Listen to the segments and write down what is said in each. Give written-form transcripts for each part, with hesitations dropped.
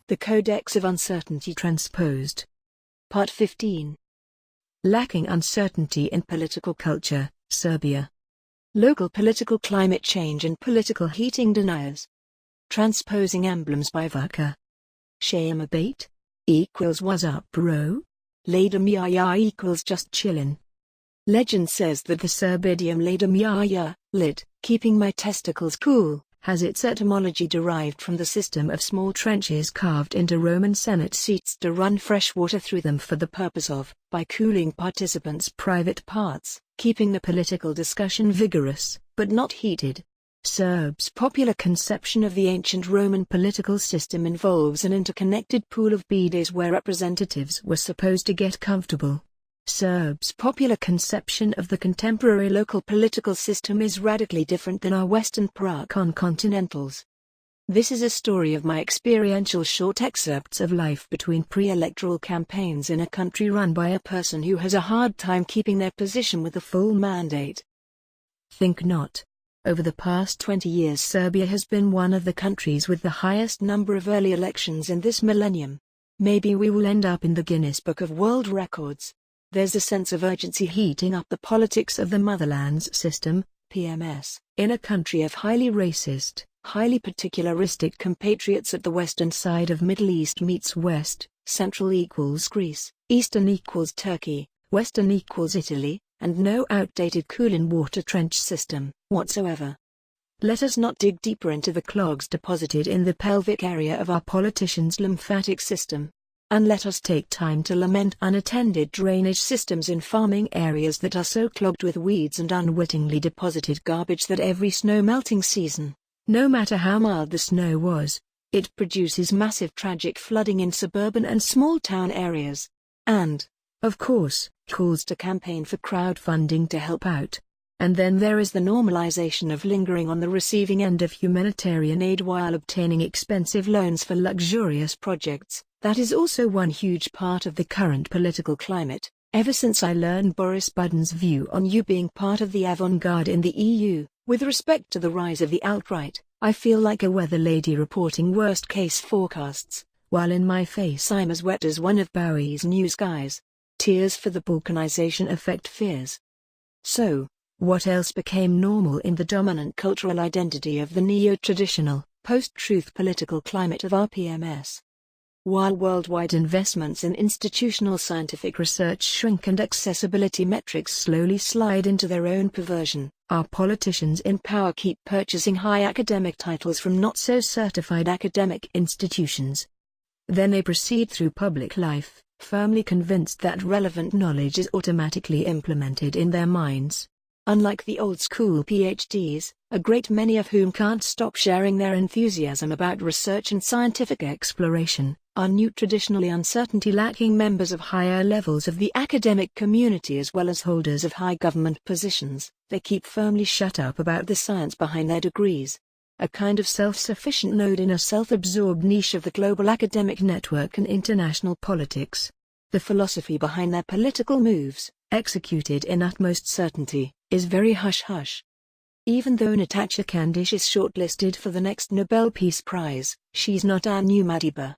The Codex of Uncertainty Transposed. Part 15. Lacking uncertainty in political culture, Serbia. Local political climate change and political heating deniers. Transposing emblems by Vuka. Shame bait? Equals what's up bro? Lada mjaya equals just chillin'. Legend says that the Serb idiom lada mjaya, lit, keeping my testicles cool, has its etymology derived from the system of small trenches carved into Roman Senate seats to run fresh water through them for the purpose of, by cooling participants' private parts, keeping the political discussion vigorous, but not heated. Serbs' popular conception of the ancient Roman political system involves an interconnected pool of bidets where representatives were supposed to get comfortable. Serbs' popular conception of the contemporary local political system is radically different than our Western pro-continentals. This is a story of my experiential short excerpts of life between pre-electoral campaigns in a country run by a person who has a hard time keeping their position with a full mandate. Think not. Over the past 20 years Serbia has been one of the countries with the highest number of early elections in this millennium. Maybe we will end up in the Guinness Book of World Records. There's a sense of urgency heating up the politics of the motherland's system, PMS, in a country of highly racist, highly particularistic compatriots at the western side of Middle East meets West, Central equals Greece, Eastern equals Turkey, Western equals Italy, and no outdated cooling water trench system whatsoever. Let us not dig deeper into the clogs deposited in the pelvic area of our politicians' lymphatic system. And let us take time to lament unattended drainage systems in farming areas that are so clogged with weeds and unwittingly deposited garbage that every snow melting season, no matter how mild the snow was, it produces massive tragic flooding in suburban and small town areas. And, of course, calls to campaign for crowdfunding to help out. And then there is the normalization of lingering on the receiving end of humanitarian aid while obtaining expensive loans for luxurious projects. That is also one huge part of the current political climate. Ever since I learned Boris Budden's view on you being part of the avant-garde in the EU, with respect to the rise of the alt-right, I feel like a weather lady reporting worst-case forecasts, while in my face I'm as wet as one of Bowie's news guys. Tears for the balkanization effect fears. So, what else became normal in the dominant cultural identity of the neo-traditional, post-truth political climate of our PMS? While worldwide investments in institutional scientific research shrink and accessibility metrics slowly slide into their own perversion, our politicians in power keep purchasing high academic titles from not-so-certified academic institutions. Then they proceed through public life, firmly convinced that relevant knowledge is automatically implemented in their minds. Unlike the old-school PhDs, a great many of whom can't stop sharing their enthusiasm about research and scientific exploration, are new traditionally uncertainty-lacking members of higher levels of the academic community as well as holders of high government positions. They keep firmly shut up about the science behind their degrees. A kind of self-sufficient node in a self-absorbed niche of the global academic network and international politics. The philosophy behind their political moves, executed in utmost certainty, is very hush-hush. Even though Natasha Kandish is shortlisted for the next Nobel Peace Prize, she's not our new Madiba.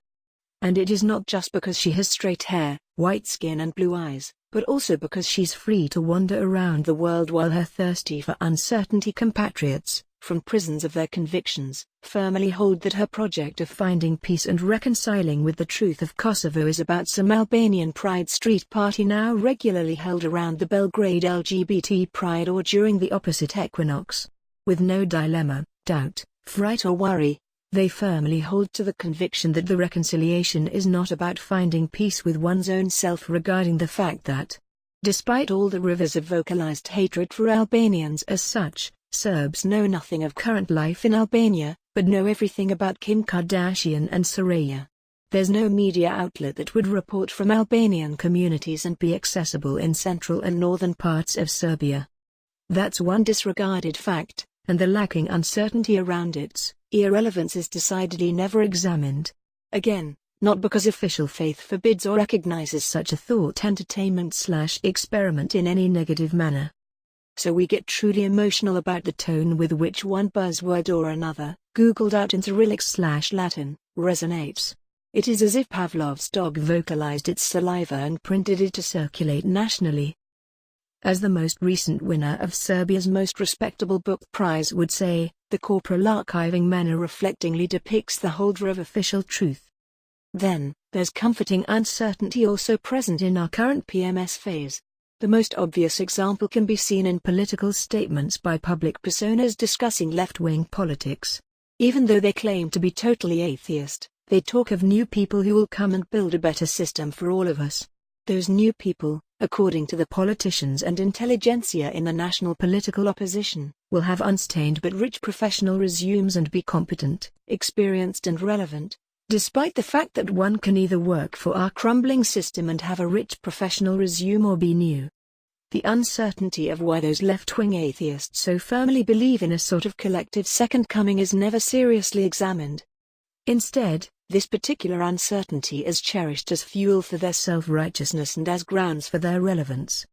And it is not just because she has straight hair, white skin and blue eyes, but also because she's free to wander around the world while her thirsty for uncertainty compatriots, from prisons of their convictions, firmly hold that her project of finding peace and reconciling with the truth of Kosovo is about some Albanian Pride Street party now regularly held around the Belgrade LGBT Pride or during the opposite equinox. With no dilemma, doubt, fright or worry, they firmly hold to the conviction that the reconciliation is not about finding peace with one's own self regarding the fact that, despite all the rivers of vocalized hatred for Albanians as such, Serbs know nothing of current life in Albania, but know everything about Kim Kardashian and Soraya. There's no media outlet that would report from Albanian communities and be accessible in central and northern parts of Serbia. That's one disregarded fact, and the lacking uncertainty around its irrelevance is decidedly never examined. Again, not because official faith forbids or recognizes such a thought entertainment/experiment in any negative manner. So we get truly emotional about the tone with which one buzzword or another, googled out in Cyrillic/Latin, resonates. It is as if Pavlov's dog vocalized its saliva and printed it to circulate nationally. As the most recent winner of Serbia's most respectable book prize would say, the corporal archiving manner reflectingly depicts the holder of official truth. Then, there's comforting uncertainty also present in our current PMS phase. The most obvious example can be seen in political statements by public personas discussing left-wing politics. Even though they claim to be totally atheist, they talk of new people who will come and build a better system for all of us. Those new people, according to the politicians and intelligentsia in the national political opposition, will have unstained but rich professional resumes and be competent, experienced and relevant, despite the fact that one can either work for our crumbling system and have a rich professional resume or be new. The uncertainty of why those left-wing atheists so firmly believe in a sort of collective second coming is never seriously examined. Instead, this particular uncertainty is cherished as fuel for their self-righteousness and as grounds for their relevance.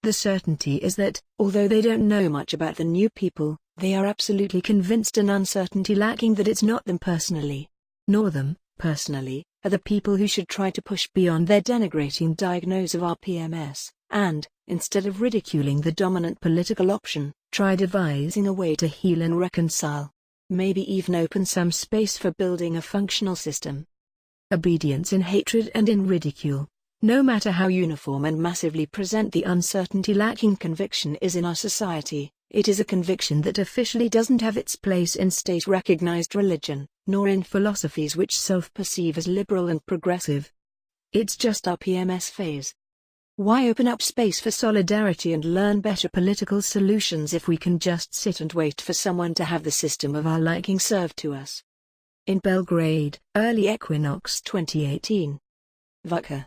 The certainty is that, although they don't know much about the new people, they are absolutely convinced, an uncertainty lacking that it's not them personally, nor them, personally, are the people who should try to push beyond their denigrating diagnose of our PMS, and, instead of ridiculing the dominant political option, try devising a way to heal and reconcile. Maybe even open some space for building a functional system. Obedience in hatred and in ridicule, no matter how uniform and massively present the uncertainty-lacking conviction is in our society, it is a conviction that officially doesn't have its place in state-recognized religion, nor in philosophies which self-perceive as liberal and progressive. It's just our PMS phase. Why open up space for solidarity and learn better political solutions if we can just sit and wait for someone to have the system of our liking served to us? In Belgrade, early equinox 2018. Vuka.